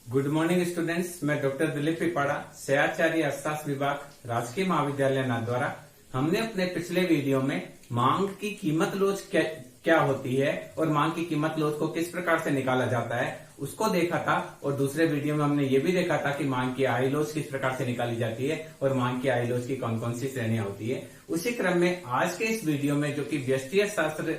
Good morning students. मैं doctor Dilip Pipara, सहआचार्य अर्थशास्त्र विभाग, राजकीय महाविद्यालय नाथद्वारा। हमने अपने पिछले वीडियो में मांग की कीमत लोच क्या होती है और मांग की कीमत लोच को किस प्रकार से निकाला जाता है उसको देखा था। और दूसरे वीडियो में हमने ये भी देखा था कि मांग की आय लोच किस प्रकार से निकाली जाती है और मांग की आय लोच की कौन कौन सी श्रेणियां होती है। उसी क्रम में आज के इस वीडियो में, जो कि व्यष्टि अर्थशास्त्र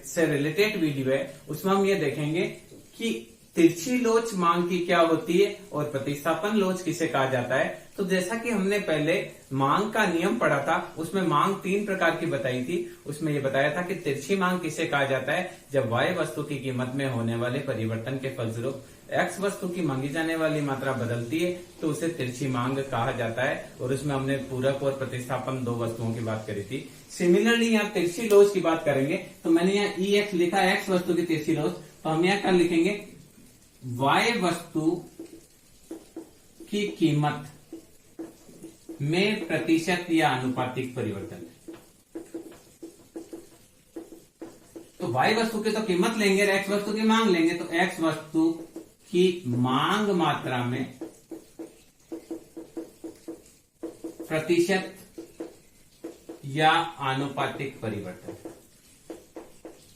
से रिलेटेड वीडियो है, उसमें हम ये देखेंगे कि तिरछी लोच मांग की क्या होती है और प्रतिस्थापन लोच किसे कहा जाता है। तो जैसा कि हमने पहले मांग का नियम पढ़ा था, उसमें मांग 3 प्रकार की बताई थी। उसमें यह बताया था कि तिरछी मांग किसे कहा जाता है, जब y वस्तु की कीमत में होने वाले परिवर्तन के फलस्वरूप x वस्तु की मांगी जाने वाली मात्रा बदलती है तो उसे तिरछी मांग कहा जाता है। और उसमें हमने पूरक और प्रतिस्थापन 2 वस्तुओं की बात करी थी। सिमिलरली यहाँ तिरछी लोच की बात करेंगे तो मैंने यहाँ EX लिखा, x वस्तु की तिरछी लोच, तो हम यहाँ क्या लिखेंगे, y वस्तु की कीमत में प्रतिशत या आनुपातिक परिवर्तन। तो y वस्तु की तो कीमत लेंगे और x वस्तु की मांग लेंगे, तो x वस्तु की मांग मात्रा में प्रतिशत या आनुपातिक परिवर्तन,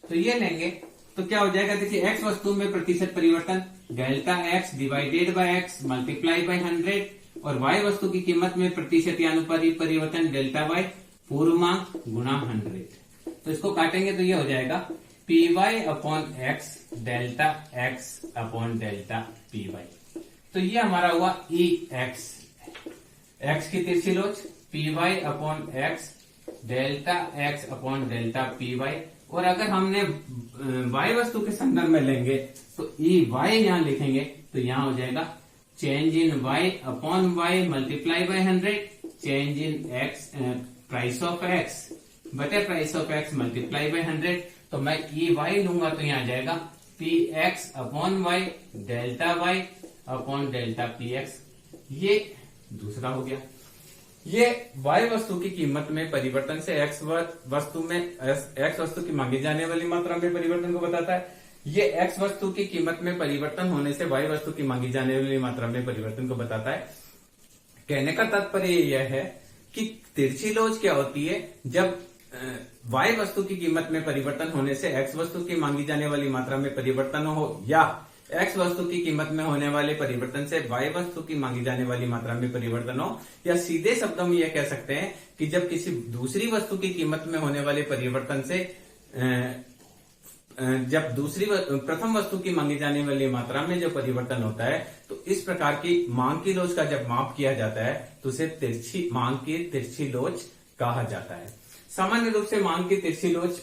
तो ये लेंगे तो क्या हो जाएगा, देखिए x वस्तु में प्रतिशत परिवर्तन delta x divided by x multiply by 100 और y वस्तु की कीमत में प्रतिशत या अनुपातिक परिवर्तन डेल्टा y पूर्व मांग गुणा 100। तो इसको काटेंगे तो ये हो जाएगा py upon x delta x upon delta py। तो ये हमारा हुआ EX, x की तिरछी लोच, py upon x delta x upon delta py। और अगर हमने y वस्तु के संदर्भ में लेंगे तो EY यहां लिखेंगे तो यहां हो जाएगा change in y upon y multiply by 100, change in x price of x बटे price of x multiply by 100। तो मैं EY लूंगा तो यहां आ जाएगा px upon y delta y upon delta px। ये दूसरा हो गया। ये y वस्तु की कीमत में परिवर्तन से x वस्तु की मांगी जाने वाली मात्रा में परिवर्तन को बताता है। ये x वस्तु की कीमत में परिवर्तन होने से y वस्तु की मांगी जाने वाली मात्रा में परिवर्तन को बताता है। कहने का तात्पर्य यह है कि तिरछी लोच क्या होती है, जब y वस्तु की कीमत में परिवर्तन होने से x वस्तु की मांगी जाने वाली मात्रा में परिवर्तन हो, या x वस्तु की कीमत में होने वाले परिवर्तन से y वस्तु की मांगी जाने वाली मात्रा में परिवर्तन हो, या सीधे शब्दों में यह कह सकते हैं कि जब किसी दूसरी वस्तु की कीमत में होने वाले परिवर्तन से जब प्रथम वस्तु की मांगी जाने वाली मात्रा में जो परिवर्तन होता है, तो इस प्रकार की मांग की लोच का जब माप किया जाता है तो उसे मांग की तिरछी लोच कहा जाता है। सामान्य रूप से मांग की तिरछी लोच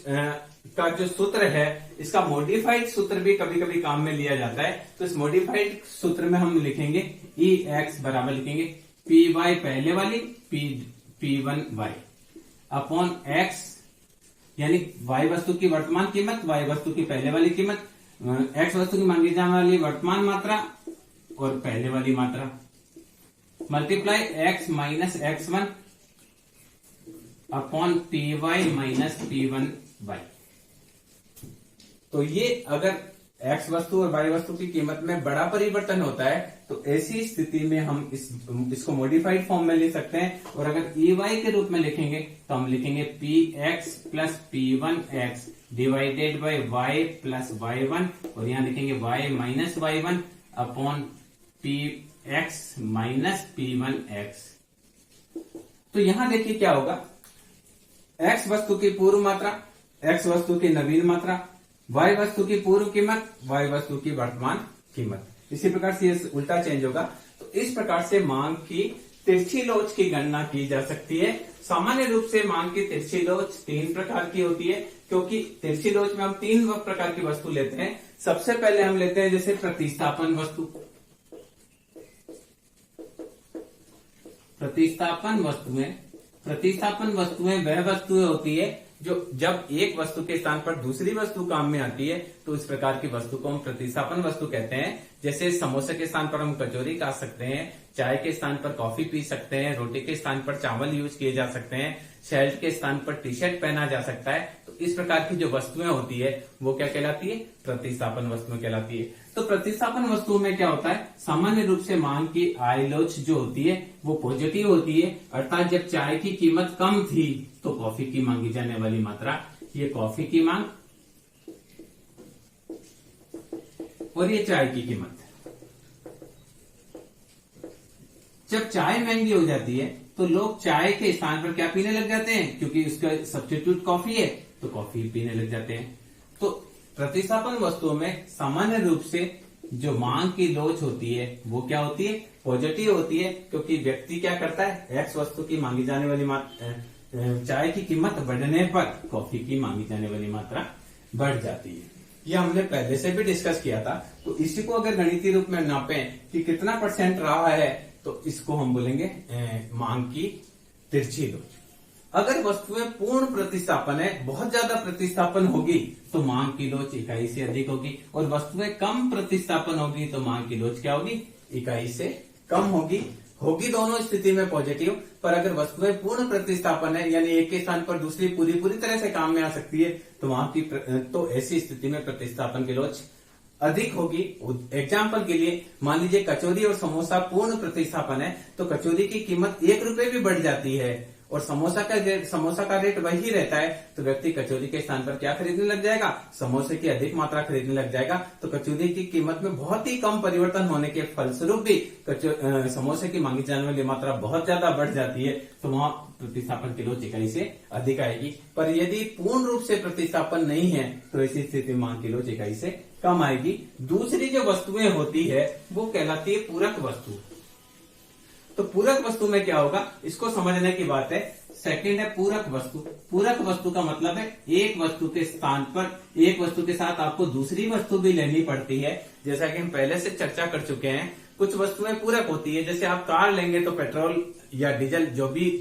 का जो सूत्र है, इसका मॉडिफाइड सूत्र भी कभी कभी काम में लिया जाता है। तो इस मॉडिफाइड सूत्र में हम लिखेंगे EX बराबर लिखेंगे PY पहले वाली P1Y अपॉन X, यानी y वस्तु की वर्तमान कीमत, y वस्तु की पहले वाली कीमत, x वस्तु की मांगी जाने वाली वर्तमान मात्रा और पहले वाली मात्रा, multiply x minus x1 upon py minus p1y। तो ये अगर x वस्तु और y वस्तु की कीमत में बड़ा परिवर्तन होता है तो ऐसी स्थिति में हम इसको मॉडिफाइड फॉर्म में ले सकते हैं। और अगर EY के रूप में लिखेंगे तो हम लिखेंगे px plus p1x divided by y plus y1 और यहां लिखेंगे y minus y1 upon px minus p1x। तो यहां देखिए क्या होगा, x वस्तु की पूर्व मात्रा, x वस्तु की नवीन मात्रा, y वस्तु की पूर्व कीमत, y वस्तु की वर्तमान कीमत, इसी प्रकार से ये उल्टा चेंज होगा। तो इस प्रकार से मांग की तिरछी लोच की गणना की जा सकती है। सामान्य रूप से मांग की तिरछी लोच 3 प्रकार की होती है, क्योंकि तिरछी लोच में हम 3 प्रकार की वस्तु लेते हैं। सबसे पहले हम लेते हैं जैसे प्रतिस्थापन वस्तु। प्रतिस्थापन वस्तुएं वह वस्तुएं होती है जो जब एक वस्तु के स्थान पर दूसरी वस्तु काम में आती है, तो इस प्रकार की वस्तु को हम प्रतिस्थापन वस्तु कहते हैं। जैसे समोसे के स्थान पर हम कचौरी खा सकते हैं, चाय के स्थान पर कॉफी पी सकते हैं, रोटी के स्थान पर चावल यूज किए जा सकते हैं, शर्ट के स्थान पर टी शर्ट पहना जा सकता है। तो इस प्रकार की जो वस्तुएं होती है वो क्या कहलाती है? प्रतिस्थापन वस्तुएं कहलाती है। तो प्रतिस्थापन वस्तुओं में क्या होता है? सामान्य रूप से मांग की आयलोच जो होती है वो पॉजिटिव होती है, अर्थात जब चाय की कीमत कम थी तो कॉफी की मांगी जाने वाली मात्रा, ये कॉफी की मांग और ये चाय की कीमत। जब चाय महंगी हो जाती है तो लोग चाय के स्थान पर क्या पीने लग जाते हैं? क्योंकि उसका सब्स्टिट्यूट कॉफी है तो कॉफी पीने लग जाते हैं। तो प्रतिस्थापन वस्तुओं में सामान्य रूप से जो मांग की लोच होती है वो क्या होती है? पॉजिटिव होती है, क्योंकि व्यक्ति क्या करता है? एक्स वस्तु की मांगी जाने वाली चाय की कीमत बढ़ने पर कॉफी की मांगी जाने वाली मात्रा बढ़ जाती है। ये हमने पहले से भी डिस्कस किया था। तो इसी को अगर गणितीय रूप में नापें कि कितना % रहा है तो इसको हम बोलेंगे मांग की तिरछी लोच। अगर वस्तुएं पूर्ण प्रतिस्थापन है, बहुत ज्यादा प्रतिस्थापन होगी तो मांग की लोच इकाई से अधिक होगी, और वस्तुएं कम प्रतिस्थापन होगी तो मांग की लोच क्या होगी? इकाई से कम होगी। दोनों स्थिति में पॉजिटिव, पर अगर वस्तुएं पूर्ण प्रतिस्थापन है यानी एक के स्थान पर दूसरी पूरी तरह से काम में आ सकती है तो वहां की तो ऐसी स्थिति में प्रतिस्थापन की लोच अधिक होगी। एग्जाम्पल के लिए मान लीजिए कचौरी और समोसा पूर्ण प्रतिस्थापन है तो कचौरी की कीमत 1 रुपए भी बढ़ जाती है और समोसा का रेट वही रहता है, तो व्यक्ति कचौरी के स्थान पर क्या खरीदने लग जाएगा? समोसे की अधिक मात्रा खरीदने लग जाएगा। तो कचौरी की कीमत में बहुत ही कम परिवर्तन होने के फलस्वरूप भी समोसे की मांगी जाने वाली मात्रा बहुत ज्यादा बढ़ जाती है, तो वहां प्रतिस्थापन की लोच इकाई से अधिक आएगी। पर यदि पूर्ण रूप से प्रतिस्थापन नहीं है तो ऐसी स्थिति में मांग की लोच इकाई से कम आएगी। दूसरी जो वस्तुएं होती है वो कहलाती है पूरक वस्तु। तो पूरक वस्तु में क्या होगा, इसको समझने की बात है। सेकंड है पूरक वस्तु। पूरक वस्तु का मतलब है एक वस्तु के स्थान पर एक वस्तु के साथ आपको दूसरी वस्तु भी लेनी पड़ती है। जैसा कि हम पहले से चर्चा कर चुके हैं, कुछ वस्तुएं पूरक होती है। जैसे आप कार लेंगे तो पेट्रोल या डीजल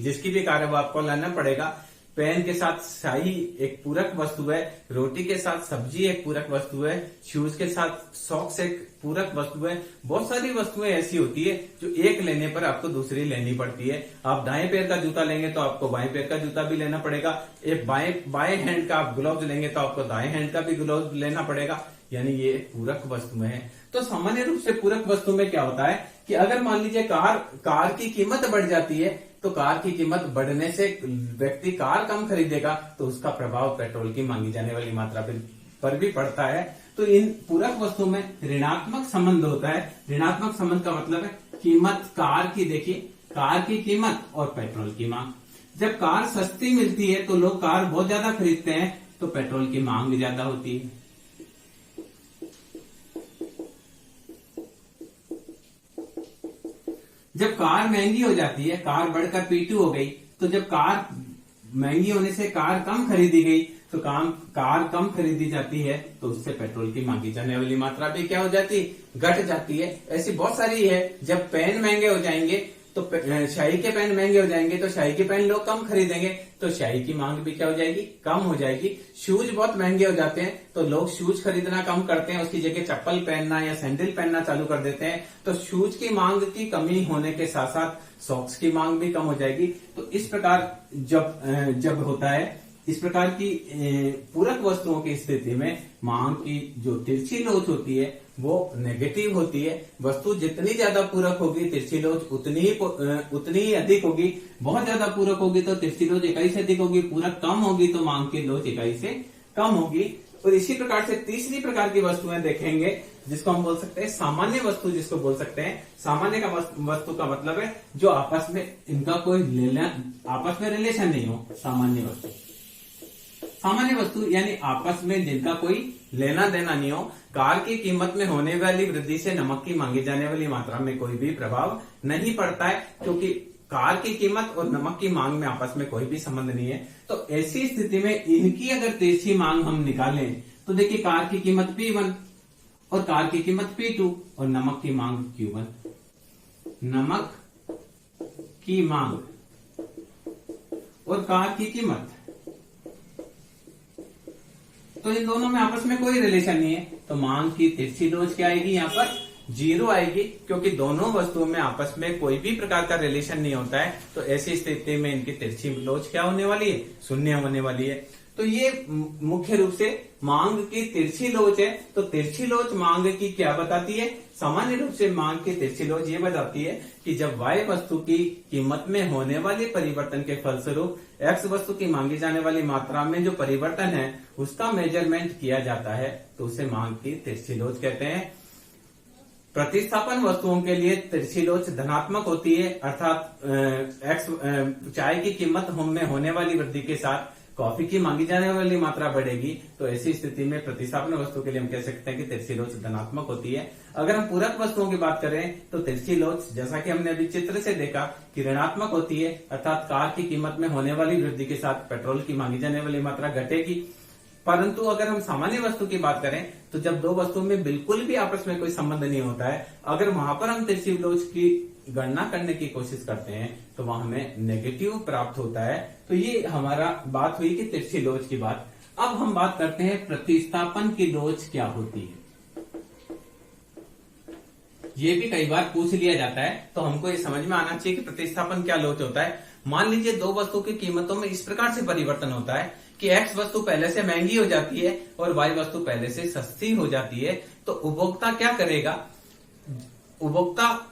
जिसकी भी कार है वो आपको लाना पड़ेगा। पेन के साथ स्याही एक पूरक वस्तु है, रोटी के साथ सब्जी एक पूरक वस्तु है, शूज के साथ सॉक्स एक पूरक वस्तु है। बहुत सारी वस्तुएं ऐसी होती है जो एक लेने पर आपको दूसरी लेनी पड़ती है। आप दाएं पैर का जूता लेंगे तो आपको बाएं पैर का जूता भी लेना पड़ेगा। एक बाएं हैंड का आप ग्लव्स लेंगे तो आपको दाएं हैंड का भी ग्लव्स लेना पड़ेगा। यानी ये पूरक वस्तुएं हैं। तो सामान्य रूप से पूरक वस्तु में क्या होता है कि अगर मान लीजिए कार की कीमत बढ़ जाती है तो कार की कीमत बढ़ने से व्यक्ति कार कम खरीदेगा तो उसका प्रभाव पेट्रोल की मांगी जाने वाली मात्रा पर भी पड़ता है। तो इन पूरक वस्तुओं में ऋणात्मक संबंध होता है। ऋणात्मक संबंध का मतलब है कीमत कार की, देखिए कार की कीमत और पेट्रोल की मांग। जब कार सस्ती मिलती है तो लोग कार बहुत ज्यादा खरीदते हैं तो पेट्रोल की मांग ज्यादा होती है। जब कार महंगी हो जाती है, कार बढ़कर P2 हो गई, तो जब कार महंगी होने से कार कम खरीदी गई तो कार कम खरीदी जाती है तो उससे पेट्रोल की मांगी जाने वाली मात्रा भी क्या हो जाती? घट जाती है। ऐसी बहुत सारी है। जब पेन महंगे हो जाएंगे तो स्याही के पेन महंगे हो जाएंगे तो स्याही के पेन लोग कम खरीदेंगे तो स्याही की मांग भी क्या हो जाएगी? कम हो जाएगी। शूज बहुत महंगे हो जाते हैं तो लोग शूज खरीदना कम करते हैं, उसकी जगह चप्पल पहनना या सैंडल पहनना चालू कर देते हैं। तो शूज की मांग की कमी होने के साथ साथ सॉक्स की मांग भी कम हो जाएगी। तो इस प्रकार जब होता है, इस प्रकार की पूरक वस्तुओं की स्थिति में मांग की जो तिरछी लोच होती है वो नेगेटिव होती है। वस्तु जितनी ज्यादा पूरक होगी तिरछी लोच उतनी ही अधिक होगी। बहुत ज्यादा पूरक होगी तो तिरछी लोच इकाई से अधिक होगी, पूरक कम होगी तो मांग की लोच इकाई से कम होगी। और इसी प्रकार से तीसरी प्रकार की वस्तुएं देखेंगे जिसको हम बोल सकते हैं सामान्य वस्तु, जिसको बोल सकते हैं सामान्य का वस्तु का मतलब है जो आपस में इनका कोई आपस में रिलेशन नहीं हो। सामान्य वस्तु यानी आपस में जिनका कोई लेना देना नहीं हो। कार की कीमत में होने वाली वृद्धि से नमक की मांगी जाने वाली मात्रा में कोई भी प्रभाव नहीं पड़ता है, क्योंकि कार की कीमत और नमक की मांग में आपस में कोई भी संबंध नहीं है। तो ऐसी स्थिति में इनकी अगर तिरछी मांग हम निकालें तो देखिए कार की कीमत P1 और कार की कीमत P2 और नमक की मांग Q1। नमक की मांग और कार की कीमत, तो इन दोनों में आपस में कोई रिलेशन नहीं है। तो मांग की तिरछी लोच क्या आएगी? यहाँ पर जीरो आएगी, क्योंकि दोनों वस्तुओं में आपस में कोई भी प्रकार का रिलेशन नहीं होता है। तो ऐसी स्थिति में इनकी तिरछी लोच क्या होने वाली है, शून्य होने वाली है। तो ये मुख्य रूप से मांग की तिरछी लोच है। तो तिरछी लोच मांग की क्या बताती है, सामान्य रूप से मांग की तिरछी लोच ये बताती है कि जब y वस्तु की कीमत में होने वाले परिवर्तन के फलस्वरूप x वस्तु की मांगी जाने वाली मात्रा में जो परिवर्तन है उसका मेजरमेंट किया जाता है, तो उसे मांग की तिरछी लोच कहते हैं। प्रतिस्थापन वस्तुओं के लिए तिरछी लोच धनात्मक होती है, अर्थात चाय की कीमत में होने वाली वृद्धि के साथ कॉफी की मांगी जाने वाली मात्रा बढ़ेगी। तो ऐसी स्थिति में प्रतिस्थापन वस्तु के लिए हम कह सकते हैं कि तिरछी लोच धनात्मक होती है। अगर हम पूरक वस्तुओं की बात करें तो तिरछी लोच, जैसा कि हमने अभी चित्र से देखा, कि ऋणात्मक होती है, अर्थात कार की कीमत में होने वाली वृद्धि के साथ पेट्रोल की मांगी जाने वाली मात्रा घटेगी। परंतु अगर हम सामान्य वस्तु की बात करें तो जब दो वस्तुओं में बिल्कुल भी आपस में कोई संबंध नहीं होता है, अगर वहां पर हम तिरछी लोच की गणना करने की कोशिश करते हैं तो वहां हमें नेगेटिव प्राप्त होता है। तो ये हमारा बात हुई कि तिरछी लोच की बात। अब हम बात करते हैं प्रतिस्थापन की लोच क्या होती है। ये भी कई बार पूछ लिया जाता है, तो हमको ये समझ में आना चाहिए कि प्रतिस्थापन क्या लोच होता है। मान लीजिए दो वस्तु की कीमतों में इस प्रकार से परिवर्तन होता है कि x वस्तु पहले से महंगी हो जाती है और y वस्तु पहले से सस्ती हो जाती है। तो उपभोक्ता क्या करेगा, उपभोक्ता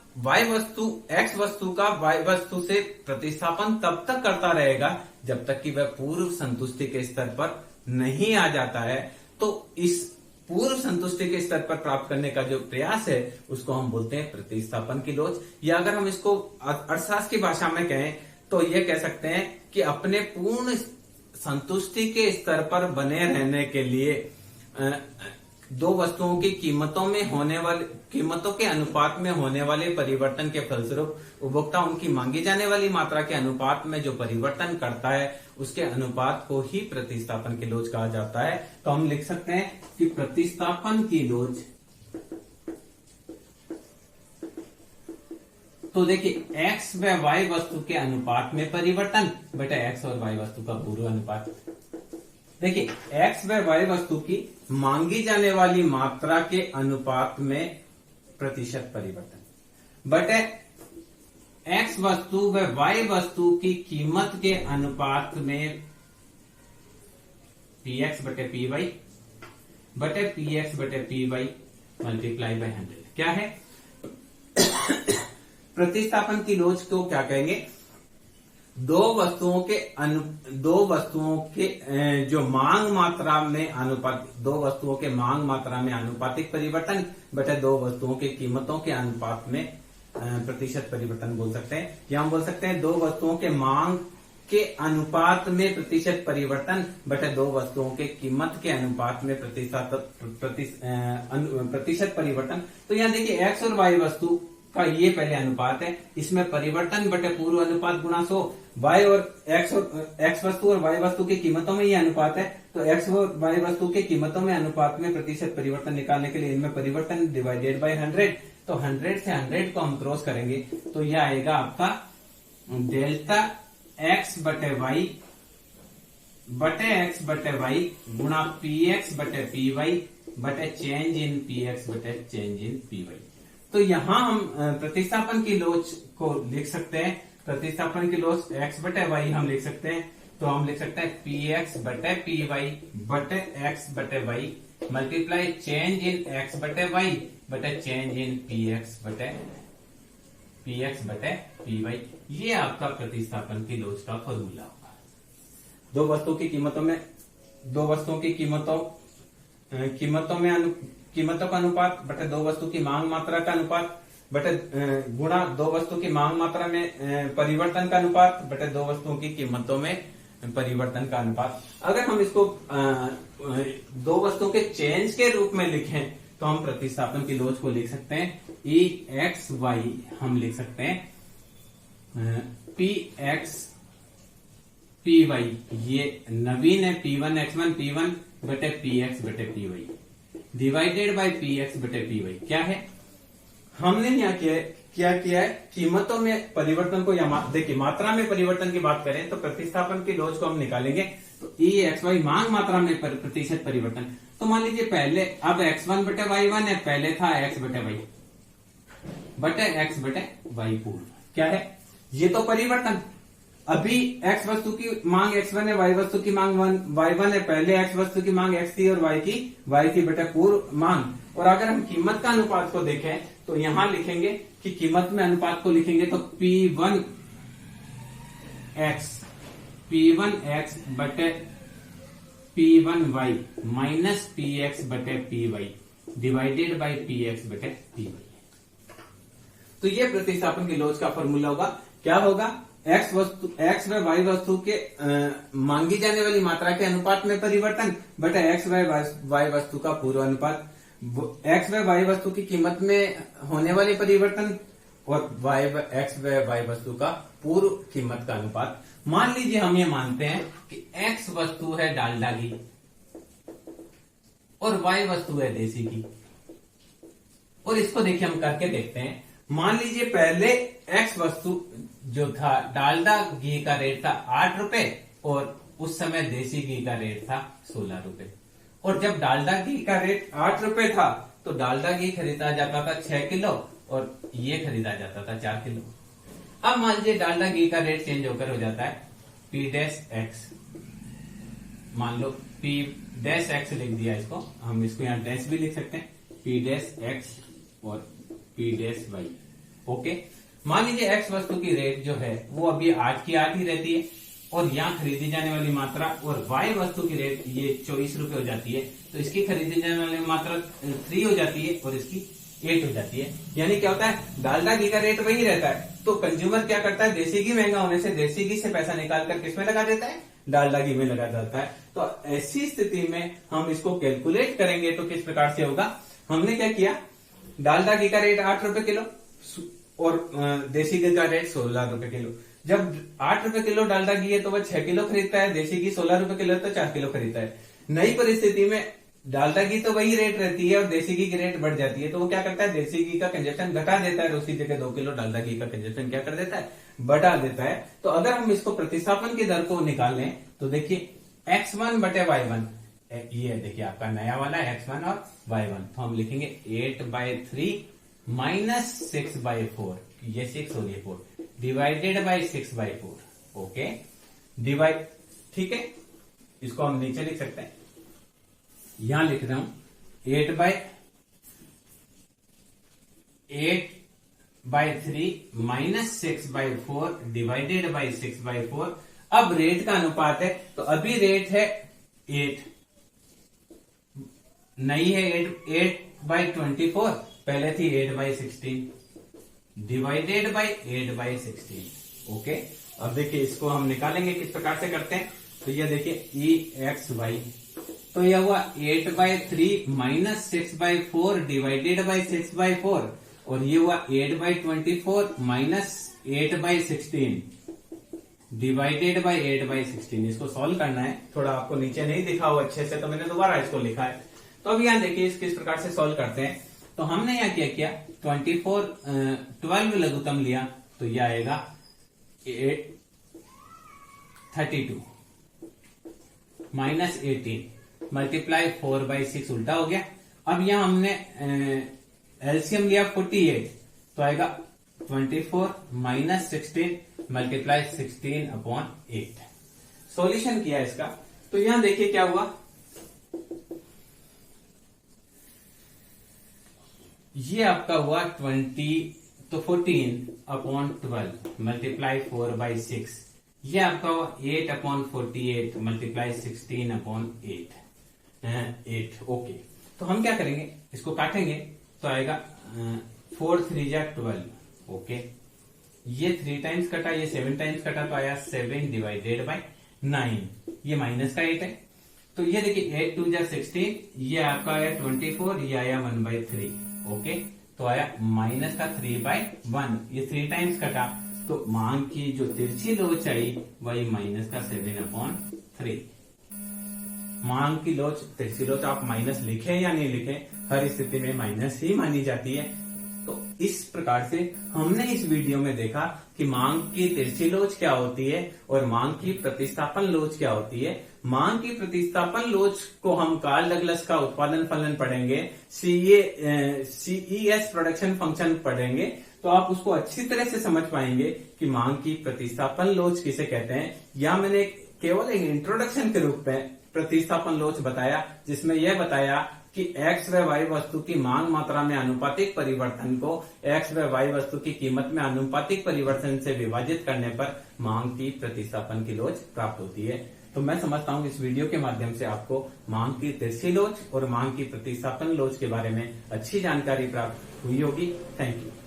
x वस्तु का y वस्तु से प्रतिस्थापन तब तक करता रहेगा जब तक कि वह पूर्व संतुष्टि के स्तर पर नहीं आ जाता है। तो इस पूर्व संतुष्टि के स्तर पर प्राप्त करने का जो प्रयास है उसको हम बोलते हैं प्रतिस्थापन की लोच। या अगर हम इसको अर्थशास्त्र की भाषा में कहें तो ये कह सकते हैं कि अपने पूर्ण संतुष्टि के स्तर पर बने रहने के लिए दो वस्तुओं की कीमतों के अनुपात में होने वाले परिवर्तन के फलस्वरूप उपभोक्ता उनकी मांगी जाने वाली मात्रा के अनुपात में जो परिवर्तन करता है उसके अनुपात को ही प्रतिस्थापन की लोच कहा जाता है। तो हम लिख सकते हैं कि प्रतिस्थापन की लोच, तो देखिए x व y वस्तु के अनुपात में परिवर्तन बटा x और y वस्तु का पूर्व अनुपात। देखिए x व y वस्तु की मांगी जाने वाली मात्रा के अनुपात में प्रतिशत परिवर्तन बटे x वस्तु व y वस्तु की कीमत के अनुपात में px बटे py बटे px बटे py मल्टीप्लाई बाय 100 क्या है। प्रतिस्थापन की लोच को क्या कहेंगे, दो वस्तुओं के जो मांग मात्रा में अनुपातिक परिवर्तन बटे दो वस्तुओं के कीमतों के अनुपात में प्रतिशत परिवर्तन बोल सकते हैं। या हम बोल सकते हैं दो वस्तुओं के मांग के अनुपात में प्रतिशत परिवर्तन बटे दो वस्तुओं के कीमत के अनुपात में प्रतिशत परिवर्तन। तो यहाँ देखिए x और y वस्तु का ये पहले अनुपात है, इसमें परिवर्तन बटे पूर्व अनुपात गुणा 100, x वस्तु और y वस्तु की कीमतों में ये अनुपात है। तो x और y वस्तु के कीमतों में अनुपात में प्रतिशत परिवर्तन निकालने के लिए इनमें परिवर्तन डिवाइडेड बाय 100। तो 100 से 100 को हम क्रॉस करेंगे तो यह आएगा आपका डेल्टा x बटे y गुणा px बटे py बटे चेंज इन px बटे चेंज इन py। तो यहां हम प्रतिस्थापन की लोच को लिख सकते हैं। प्रतिस्थापन की लोच x बटे y हम लिख सकते हैं। तो हम लिख सकते हैं px बटे py बटे x बटे y multiply change in x बटे y बटे चेंज इन px बटे py। ये आपका प्रतिस्थापन की लोच का फॉर्मूला होगा। दो वस्तुओं की कीमतों का अनुपात बटे दो वस्तु की मांग मात्रा का अनुपात बटे गुणा दो वस्तु की मांग मात्रा में परिवर्तन का अनुपात बटे दो वस्तुओं की कीमतों में परिवर्तन का अनुपात। अगर हम इसको दो वस्तुओं के चेंज के रूप में लिखें तो हम प्रतिस्थापन की लोच को लिख सकते हैं EXY हम लिख सकते हैं PX PY, ये नवीन है P1X1 P1 बटे PX बटे PY डिवाइडेड बाय PX बटे PY। क्या है, हमने यहाँ क्या किया है, कीमतों में परिवर्तन को, या देखिए मात्रा में परिवर्तन की बात करें तो प्रतिस्थापन की लोच को हम निकालेंगे। तो EXY मांग मात्रा में प्रतिशत परिवर्तन। तो मान लीजिए पहले अब X1 बटे Y1 है, पहले था X बटे Y। बटे एक्स बटे वाई पूर्व। क्या है? ये तो परिवर्तन। अभी एक्स वस्तु की मांग x1 है, y वस्तु की मांग y1 है। पहले एक्स वस्तु की मांग x थी और y की बटे पूर्व मांग। और अगर हम कीमत का अनुपात को देखें तो यहां लिखेंगे कि कीमत में अनुपात को लिखेंगे तो P1x बटे P1y माइनस px बटे py डिवाइडेड बाई px बटे py। तो ये प्रतिस्थापन की लोच का फॉर्मूला होगा। क्या होगा? x व y वस्तु के मांगी जाने वाली मात्रा के अनुपात में परिवर्तन बटे x व y वस्तु का पूर्व अनुपात। x व y वस्तु की कीमत में होने वाले परिवर्तन और x व y वस्तु का पूर्व कीमत का अनुपात। मान लीजिए हम ये मानते हैं कि x वस्तु है डालडा घी और y वस्तु है देसी घी। और इसको देखिए हम करके देखते हैं। मान लीजिए पहले x वस्तु जो था डालडा घी का रेट था 8 रुपए और उस समय देसी घी का रेट था 16 रुपए। और जब डालडा घी का रेट 8 रुपए था तो डालडा घी खरीदा जाता था 6 किलो और ये खरीदा जाता था 4 किलो। अब मान लीजिए डालडा घी का रेट चेंज होकर हो जाता है P-X। मान लो P-X लिख दिया इसको, हम इसको यहाँ डैश भी लिख सकते हैं, P-X और P-Y। ओके, मान लीजिए x वस्तु की रेट जो है वो अभी 8 की 8 ही रहती है और यहाँ खरीदी जाने वाली मात्रा और y वस्तु की रेट ये 24 रुपए हो जाती है। तो इसकी खरीदी जाने वाली मात्रा 3 हो जाती है और इसकी 8 हो जाती है। यानी क्या होता है? डालडा घी का रेट वही रहता है तो कंज्यूमर क्या करता है? देसी घी महंगा होने से देसी घी से पैसा निकाल कर किसमें लगा देता है? डालडा घी में लगा देता है। तो ऐसी स्थिति में हम इसको कैलकुलेट करेंगे तो किस प्रकार से होगा? हमने क्या किया? डालडा घी का रेट 8 रुपए किलो और देसी घी का रेट 16 रुपए किलो। जब 8 रुपए किलो डालडा घी है तो वह 6 किलो खरीदता है, देसी घी 16 रुपए किलो है तो 4 किलो खरीदता है। नई परिस्थिति में डालडा घी तो वही रेट रहती है और देसी घी की रेट बढ़ जाती है तो वो क्या करता है? देसी घी का कंजप्शन घटा देता है और उसी जगह 2 किलो डालडा घी का कंजप्शन क्या कर देता है? बढ़ा देता है। तो अगर हम इसको प्रतिस्थापन की दर को निकाल लें तो देखिए x1 बटे y1, ये देखिए आपका नया वाला x1 और y1, तो हम लिखेंगे 8/3 माइनस 6/4, ये 6 और ये 4 डिवाइडेड बाई 6/4। ओके, डिवाइड, ठीक है, इसको हम नीचे लिख सकते हैं। यहां लिख रहा हूं 8/3 माइनस 6/4 डिवाइडेड बाई 6/4। अब रेट का अनुपात है तो अभी रेट है 8, नहीं है 8/24, पहले थी 8/16 डिवाइडेड बाई 8/16। ओके, अब देखिए इसको हम निकालेंगे किस प्रकार से करते हैं। तो ये देखिए EXY, तो यह हुआ 8/3 माइनस 6/4 डिवाइडेड बाई 6/4 और ये हुआ 8/24 माइनस 8/16 डिवाइडेड बाई 8/16। इसको सॉल्व करना है, थोड़ा आपको नीचे नहीं दिखा हुआ अच्छे से तो मैंने दोबारा इसको लिखा है। तो अब यहाँ देखिए किस प्रकार से सॉल्व करते हैं। तो हमने यहाँ क्या किया, 12 लघुत्तम लिया तो यह आएगा 32 माइनस 18 मल्टीप्लाई 4/6 उल्टा हो गया। अब यहां हमने एलसीएम लिया 48 तो आएगा 24 माइनस 16 मल्टीप्लाई 16/8। सॉल्यूशन किया इसका तो यहां देखिए क्या हुआ, ये आपका हुआ 20, तो 14/12 मल्टीप्लाई 4/6, ये आपका हुआ 8/48 मल्टीप्लाई 16/8। ओके, तो हम क्या करेंगे, इसको काटेंगे तो आएगा 4 3 जा 12। ओके, ये 3 टाइम्स कटा, ये 7 टाइम्स कटा तो आया 7 डिवाइडेड बाई 9, ये माइनस का 8 है। तो ये देखिए 8 2 जा 16, ये आपका आया 24, ये आया 1/3। ओके, तो आया माइनस का 3/1, ये 3 टाइम्स कटा तो मांग की जो तिरछी लोच आई वही माइनस का 7/3। मांग की लोच, तिरछी लोच आप माइनस लिखे या नहीं लिखे, हर स्थिति में माइनस ही मानी जाती है। तो इस प्रकार से हमने इस वीडियो में देखा कि मांग की तिरछी लोच क्या होती है और मांग की प्रतिस्थापन लोच क्या होती है। मांग की प्रतिस्थापन लोच को हम कार्ल डगलस का उत्पादन फलन पढ़ेंगे, CES प्रोडक्शन फंक्शन पढ़ेंगे। तो आप उसको अच्छी तरह से समझ पाएंगे कि मांग की प्रतिस्थापन लोच किसे कहते हैं। या मैंने केवल एक इंट्रोडक्शन के रूप में प्रतिस्थापन लोच बताया, जिसमें यह बताया कि x व y वस्तु की मांग मात्रा में आनुपातिक परिवर्तन को x व y वस्तु की कीमत में आनुपातिक परिवर्तन से विभाजित करने पर मांग की प्रतिस्थापन की लोच प्राप्त होती है। तो मैं समझता हूं इस वीडियो के माध्यम से आपको मांग की तिरछी लोच और मांग की प्रतिस्थापन लोच के बारे में अच्छी जानकारी प्राप्त हुई होगी। Thank you.